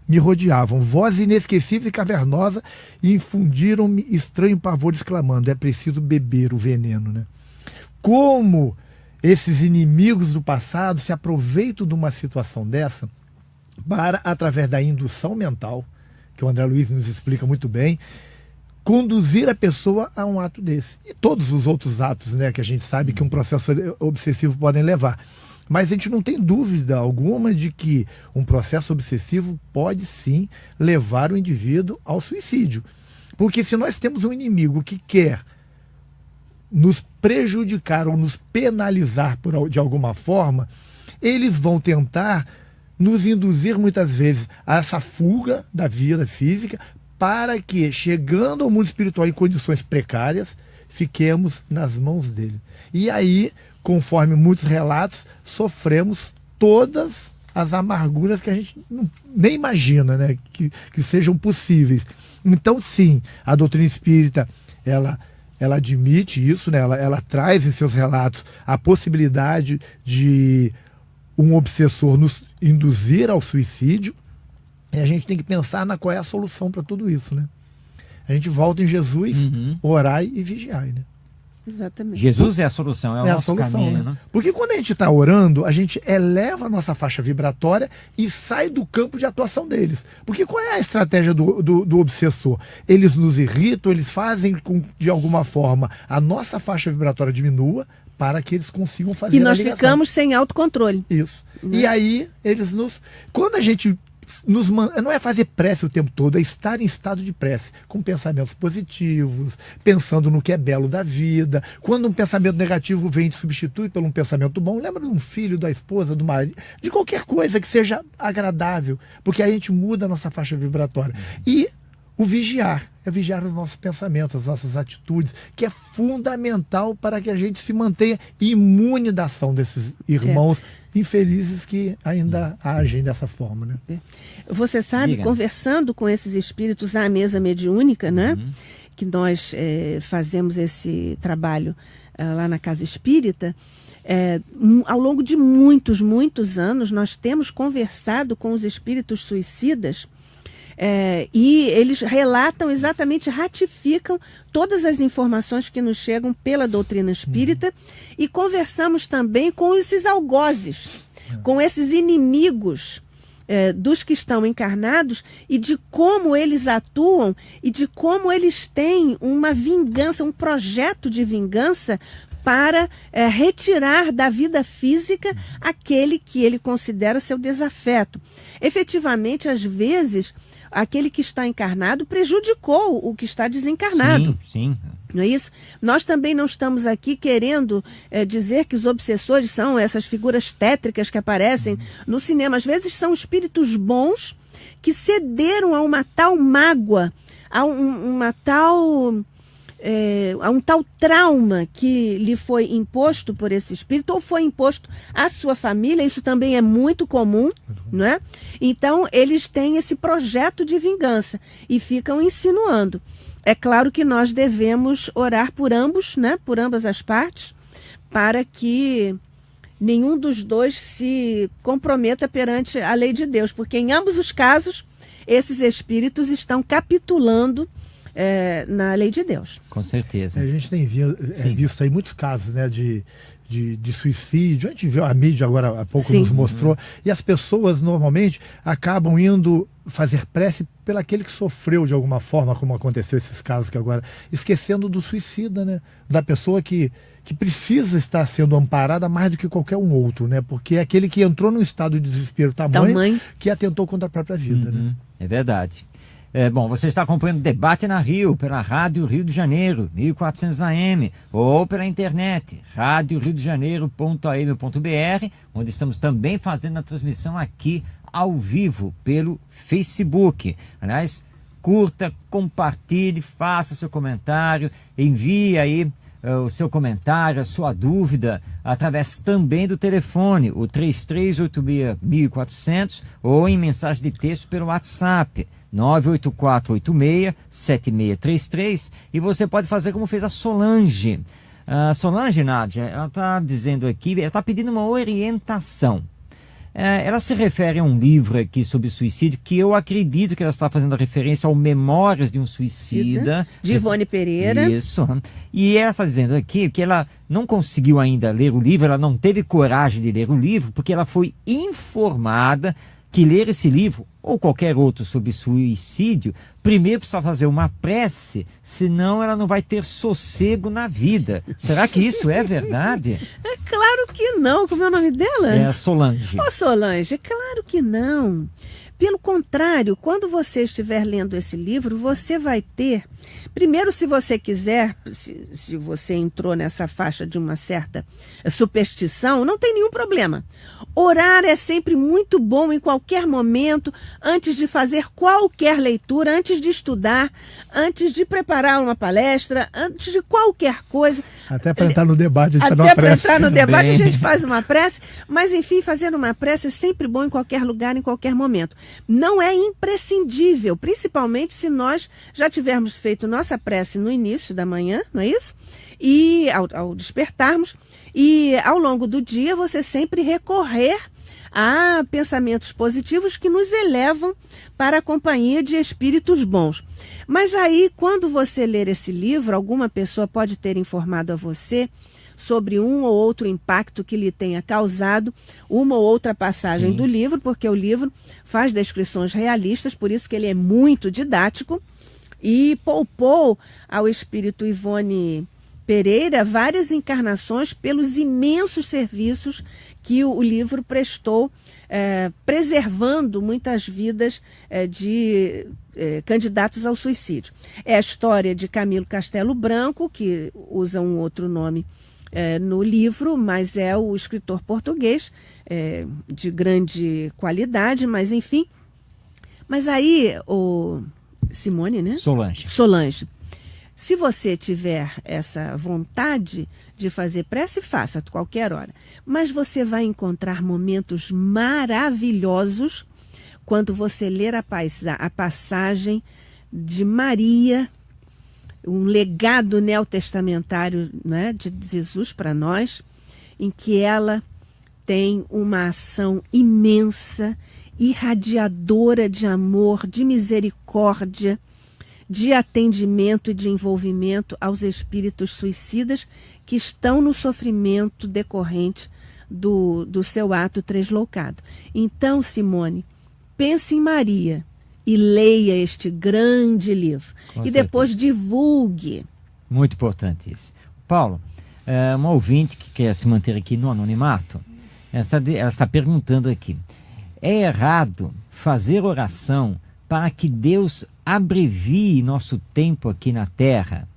me rodeavam, vozes inesquecíveis e cavernosas e infundiram-me estranho pavor, exclamando: é preciso beber o veneno, né? Como esses inimigos do passado se aproveitam de uma situação dessa para, através da indução mental, que o André Luiz nos explica muito bem, conduzir a pessoa a um ato desse. E todos os outros atos, né, que a gente sabe que um processo obsessivo podem levar. Mas a gente não tem dúvida alguma de que um processo obsessivo pode sim levar o indivíduo ao suicídio. Porque se nós temos um inimigo que quer nos prejudicar ou nos penalizar de alguma forma, eles vão tentar nos induzir muitas vezes a essa fuga da vida física, para que, chegando ao mundo espiritual em condições precárias, fiquemos nas mãos dele. E aí, conforme muitos relatos, sofremos todas as amarguras que a gente nem imagina, né, que sejam possíveis. Então, sim, a doutrina espírita, ela ela admite isso, né? Ela traz em seus relatos a possibilidade de um obsessor nos induzir ao suicídio, e a gente tem que pensar qual é a solução para tudo isso, né? A gente volta em Jesus, orai e vigiai, né? Exatamente. Jesus é a solução, é o nosso caminho, né? Porque quando a gente está orando, a gente eleva a nossa faixa vibratória e sai do campo de atuação deles. Porque qual é a estratégia do obsessor? Eles nos irritam, eles fazem com que, de alguma forma, a nossa faixa vibratória diminua para que eles consigam fazer a ligação. E nós ficamos sem autocontrole. Isso. E aí, eles nos... Quando a gente... não é fazer prece o tempo todo, é estar em estado de prece, com pensamentos positivos, pensando no que é belo da vida. Quando um pensamento negativo vem e substitui por um pensamento bom, lembra de um filho, da esposa, do marido, de qualquer coisa que seja agradável, porque aí a gente muda a nossa faixa vibratória. E o vigiar, é vigiar os nossos pensamentos, as nossas atitudes, que é fundamental para que a gente se mantenha imune da ação desses irmãos infelizes que ainda agem dessa forma, né? Você sabe, conversando com esses espíritos à mesa mediúnica, né? Que nós fazemos esse trabalho lá na Casa Espírita, ao longo de muitos anos, nós temos conversado com os espíritos suicidas, e eles relatam exatamente, ratificam todas as informações que nos chegam pela doutrina espírita, e conversamos também com esses algozes, com esses inimigos dos que estão encarnados, e de como eles atuam e de como eles têm uma vingança, um projeto de vingança para retirar da vida física aquele que ele considera seu desafeto. Efetivamente, às vezes, aquele que está encarnado prejudicou o que está desencarnado. Sim. Não é isso? Nós também não estamos aqui querendo dizer que os obsessores são essas figuras tétricas que aparecem no cinema. Às vezes são espíritos bons que cederam a uma tal mágoa, a um tal trauma que lhe foi imposto por esse espírito, ou foi imposto à sua família. Isso também é muito comum, não é? Então, eles têm esse projeto de vingança e ficam insinuando. É claro que nós devemos orar por ambos, né? Por ambas as partes, para que nenhum dos dois se comprometa perante a lei de Deus, porque em ambos os casos, esses espíritos estão capitulando na lei de Deus. Com certeza. A gente tem visto aí muitos casos, né, de suicídio. A gente viu, a mídia agora há pouco nos mostrou, e as pessoas normalmente acabam indo fazer prece pelo aquele que sofreu de alguma forma, como aconteceu esses casos que agora, esquecendo do suicida, né, da pessoa que precisa estar sendo amparada mais do que qualquer um outro, né, porque é aquele que entrou num estado de desespero tamanho que atentou contra a própria vida, né. É verdade. Bom, você está acompanhando o Debate na Rio, pela Rádio Rio de Janeiro, 1400 AM, ou pela internet, radioriodejaneiro.am.br, onde estamos também fazendo a transmissão aqui ao vivo pelo Facebook. Aliás, curta, compartilhe, faça seu comentário, envie aí o seu comentário, a sua dúvida, através também do telefone, o 3386-1400, ou em mensagem de texto pelo WhatsApp, 98486-7633, e você pode fazer como fez a Solange. A Solange, Nádia, ela está dizendo aqui, ela está pedindo uma orientação. Ela se refere a um livro aqui sobre suicídio, que eu acredito que ela está fazendo a referência ao Memórias de um Suicida. De Ivone Pereira. Isso. E ela está dizendo aqui que ela não conseguiu ainda ler o livro, ela não teve coragem de ler o livro, porque ela foi informada que ler esse livro, ou qualquer outro sobre suicídio, primeiro precisa fazer uma prece, senão ela não vai ter sossego na vida. Será que isso é verdade? É claro que não. Como é o nome dela? É a Solange. Ô Solange, é claro que não. Pelo contrário, quando você estiver lendo esse livro, você vai ter... Primeiro, se você quiser, se você entrou nessa faixa de uma certa superstição, não tem nenhum problema. Orar é sempre muito bom em qualquer momento, antes de fazer qualquer leitura, antes de estudar, antes de preparar uma palestra, antes de qualquer coisa. Até para entrar no debate, a gente faz uma prece. Até para entrar no debate, a gente faz uma prece. Mas, enfim, fazer uma prece é sempre bom em qualquer lugar, em qualquer momento. não é imprescindível, principalmente se nós já tivermos feito nossa prece no início da manhã, não é isso? E ao despertarmos, e ao longo do dia você sempre recorrer a pensamentos positivos que nos elevam para a companhia de espíritos bons. Mas aí, quando você ler esse livro, alguma pessoa pode ter informado a você sobre um ou outro impacto que lhe tenha causado uma ou outra passagem do livro, porque o livro faz descrições realistas, por isso que ele é muito didático, e poupou ao espírito Ivone Pereira várias encarnações pelos imensos serviços que o livro prestou, preservando muitas vidas de candidatos ao suicídio. É a história de Camilo Castelo Branco, que usa um outro nome no livro, mas é o escritor português de grande qualidade, mas enfim. Mas aí, o Simone, né? Solange. Se você tiver essa vontade de fazer prece, faça a qualquer hora. Mas você vai encontrar momentos maravilhosos quando você ler a passagem de Maria, um legado neotestamentário, né, de Jesus para nós, em que ela tem uma ação imensa, irradiadora de amor, de misericórdia, de atendimento e de envolvimento aos espíritos suicidas que estão no sofrimento decorrente do seu ato tresloucado. Então, Simone, pense em Maria e leia este grande livro. E depois divulgue. Muito importante isso. Paulo, uma ouvinte que quer se manter aqui no anonimato, ela está perguntando aqui: é errado fazer oração para que Deus abrevie nosso tempo aqui na Terra?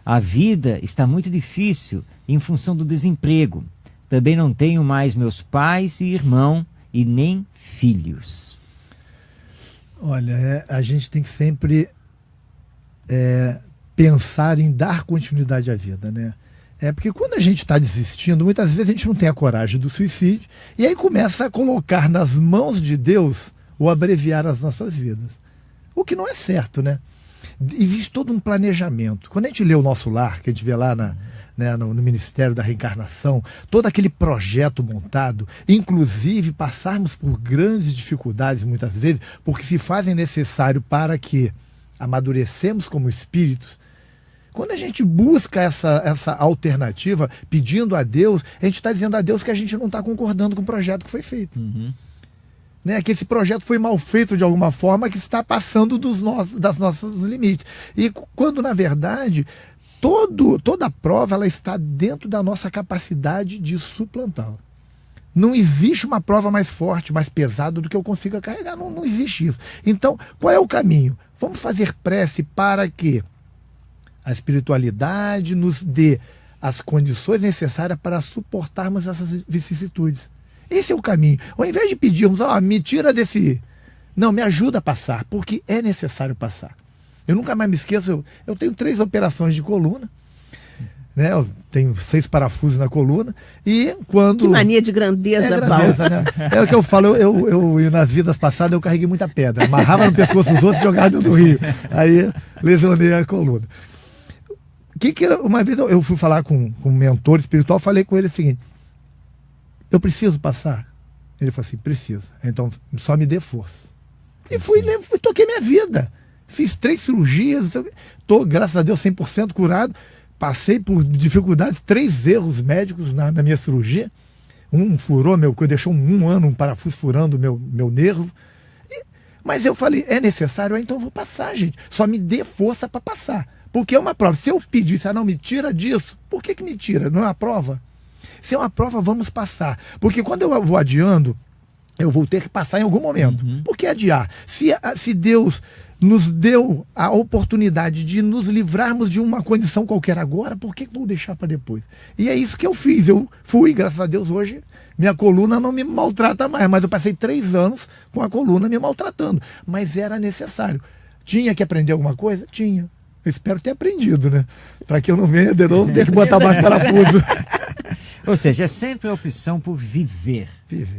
A vida está muito difícil em função do desemprego. Também não tenho mais meus pais e irmão e nem filhos. Olha, a gente tem que sempre pensar em dar continuidade à vida, né? Porque quando a gente está desistindo, muitas vezes a gente não tem a coragem do suicídio, e aí começa a colocar nas mãos de Deus o abreviar as nossas vidas. O que não é certo, né? Existe todo um planejamento. Quando a gente lê o Nosso Lar, que a gente vê lá no Ministério da Reencarnação, todo aquele projeto montado, inclusive passarmos por grandes dificuldades muitas vezes, porque se fazem necessário para que amadurecemos como espíritos. Quando a gente busca essa alternativa, pedindo a Deus, a gente está dizendo a Deus que a gente não está concordando com o projeto que foi feito. Que esse projeto foi mal feito de alguma forma, que está passando das nossos limites. E quando, na verdade, toda a prova ela está dentro da nossa capacidade de suplantá-la. Não existe uma prova mais forte, mais pesada do que eu consiga carregar. Não existe isso. Então, qual é o caminho? Vamos fazer prece para que a espiritualidade nos dê as condições necessárias para suportarmos essas vicissitudes. Esse é o caminho. Ao invés de pedirmos, me tira desse... Não, me ajuda a passar, porque é necessário passar. Eu nunca mais me esqueço, eu tenho 3 operações de coluna, né? Eu tenho 6 parafusos na coluna, e quando... Que mania de grandeza, Paulo. Né? É o que eu falo, eu nas vidas passadas eu carreguei muita pedra, amarrava no pescoço dos outros e jogava dentro do rio. Aí lesionei a coluna. Uma vez eu fui falar com um mentor espiritual, falei com ele o seguinte: eu preciso passar? Ele falou assim: precisa. Então só me dê força. E fui toquei minha vida. Fiz 3 cirurgias, estou, graças a Deus, 100% curado. Passei por dificuldades, 3 erros médicos na minha cirurgia. Um furou deixou um ano um parafuso furando meu nervo. Mas eu falei, é necessário? Então eu vou passar, gente. Só me dê força para passar. Porque é uma prova. Se eu pedisse, não, me tira disso, por que me tira? Não é uma prova? Se é uma prova, vamos passar. Porque quando eu vou adiando, eu vou ter que passar em algum momento. Por que adiar? Se Deus nos deu a oportunidade de nos livrarmos de uma condição qualquer agora, por que vou deixar para depois? E é isso que eu fiz. Eu fui, graças a Deus, hoje minha coluna não me maltrata mais, mas eu passei 3 anos com a coluna me maltratando. Mas era necessário. Tinha que aprender alguma coisa? Tinha. Eu espero ter aprendido, né? Para que eu não venha de novo, ter que botar mais parafuso. Ou seja, é sempre a opção por viver.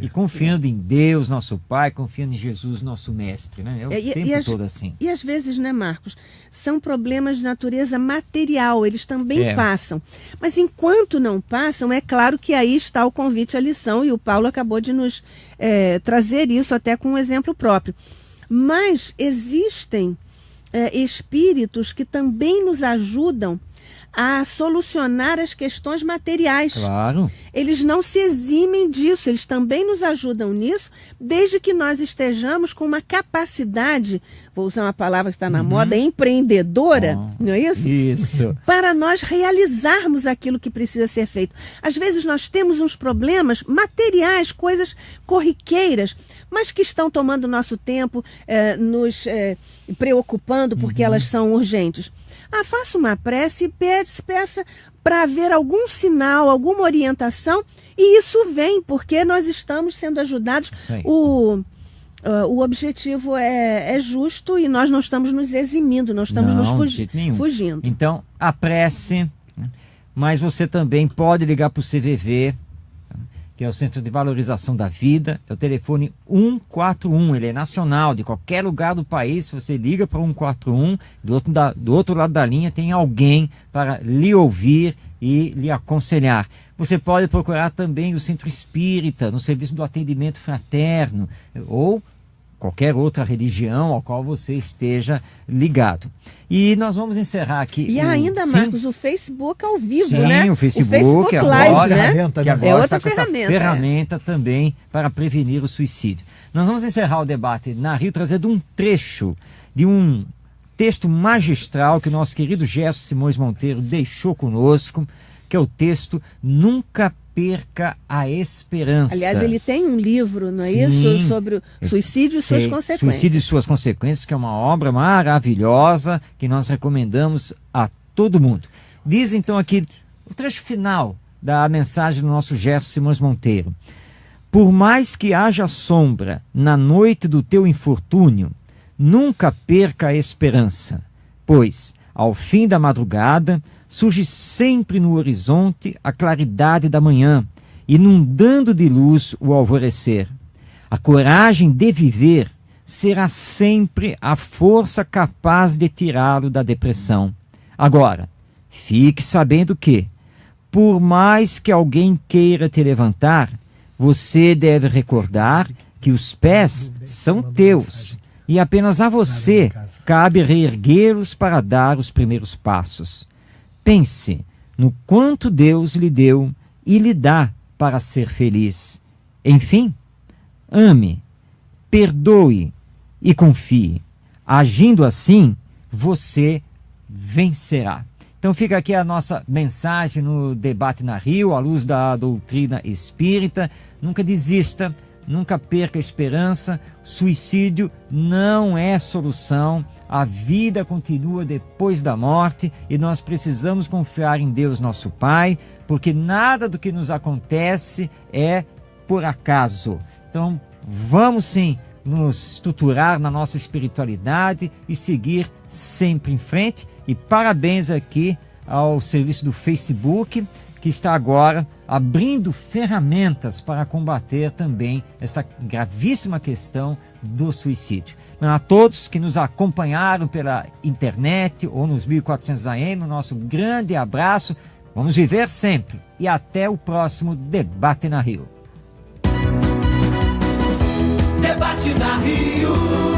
E confiando em Deus, nosso Pai, confiando em Jesus, nosso Mestre, né? É o tempo todo assim. E às vezes, né, Marcos, são problemas de natureza material, eles também passam. Mas enquanto não passam, é claro que aí está o convite à lição, e o Paulo acabou de nos trazer isso até com um exemplo próprio. Mas existem espíritos que também nos ajudam a solucionar as questões materiais. Claro. Eles não se eximem disso, eles também nos ajudam nisso, desde que nós estejamos com uma capacidade, vou usar uma palavra que está na moda, empreendedora, não é isso? Isso. Para nós realizarmos aquilo que precisa ser feito. Às vezes nós temos uns problemas materiais, coisas corriqueiras, mas que estão tomando nosso tempo, nos preocupando porque elas são urgentes. Faça uma prece e peça para haver algum sinal, alguma orientação, e isso vem, porque nós estamos sendo ajudados. O objetivo é justo e nós não estamos nos eximindo, não estamos fugindo. Então, a prece, mas você também pode ligar para o CVV, que é o Centro de Valorização da Vida, é o telefone 141, ele é nacional, de qualquer lugar do país, se você liga para o 141, do outro lado da linha tem alguém para lhe ouvir e lhe aconselhar. Você pode procurar também o Centro Espírita, no serviço do atendimento fraterno, ou qualquer outra religião ao qual você esteja ligado. E nós vamos encerrar aqui. E ainda, Marcos, o Facebook ao vivo, né? Sim, o Facebook Live, agora, né? Que agora é outra está com ferramenta. essa ferramenta também para prevenir o suicídio. Nós vamos encerrar o debate na Rio trazendo um trecho de um texto magistral que o nosso querido Gerson Simões Monteiro deixou conosco, que é o texto Nunca Perca a Esperança. Aliás, ele tem um livro, não é isso? Sobre o suicídio e suas consequências. Suicídio e suas consequências, que é uma obra maravilhosa que nós recomendamos a todo mundo. Diz então aqui o trecho final da mensagem do nosso Gerson Simões Monteiro. Por mais que haja sombra na noite do teu infortúnio, nunca perca a esperança, pois, ao fim da madrugada, surge sempre no horizonte a claridade da manhã, inundando de luz o alvorecer. A coragem de viver será sempre a força capaz de tirá-lo da depressão. Agora, fique sabendo que, por mais que alguém queira te levantar, você deve recordar que os pés são teus e apenas a você cabe reerguê-los para dar os primeiros passos. Pense no quanto Deus lhe deu e lhe dá para ser feliz. Enfim, ame, perdoe e confie. Agindo assim, você vencerá. Então fica aqui a nossa mensagem no Debate na Rio, à luz da doutrina espírita. Nunca desista, nunca perca a esperança. Suicídio não é solução. A vida continua depois da morte e nós precisamos confiar em Deus, nosso Pai, porque nada do que nos acontece é por acaso. Então, vamos sim nos estruturar na nossa espiritualidade e seguir sempre em frente. E parabéns aqui ao serviço do Facebook, que está agora abrindo ferramentas para combater também essa gravíssima questão do suicídio. A todos que nos acompanharam pela internet ou nos 1400 AM, nosso grande abraço. Vamos viver sempre e até o próximo Debate na Rio. Debate na Rio.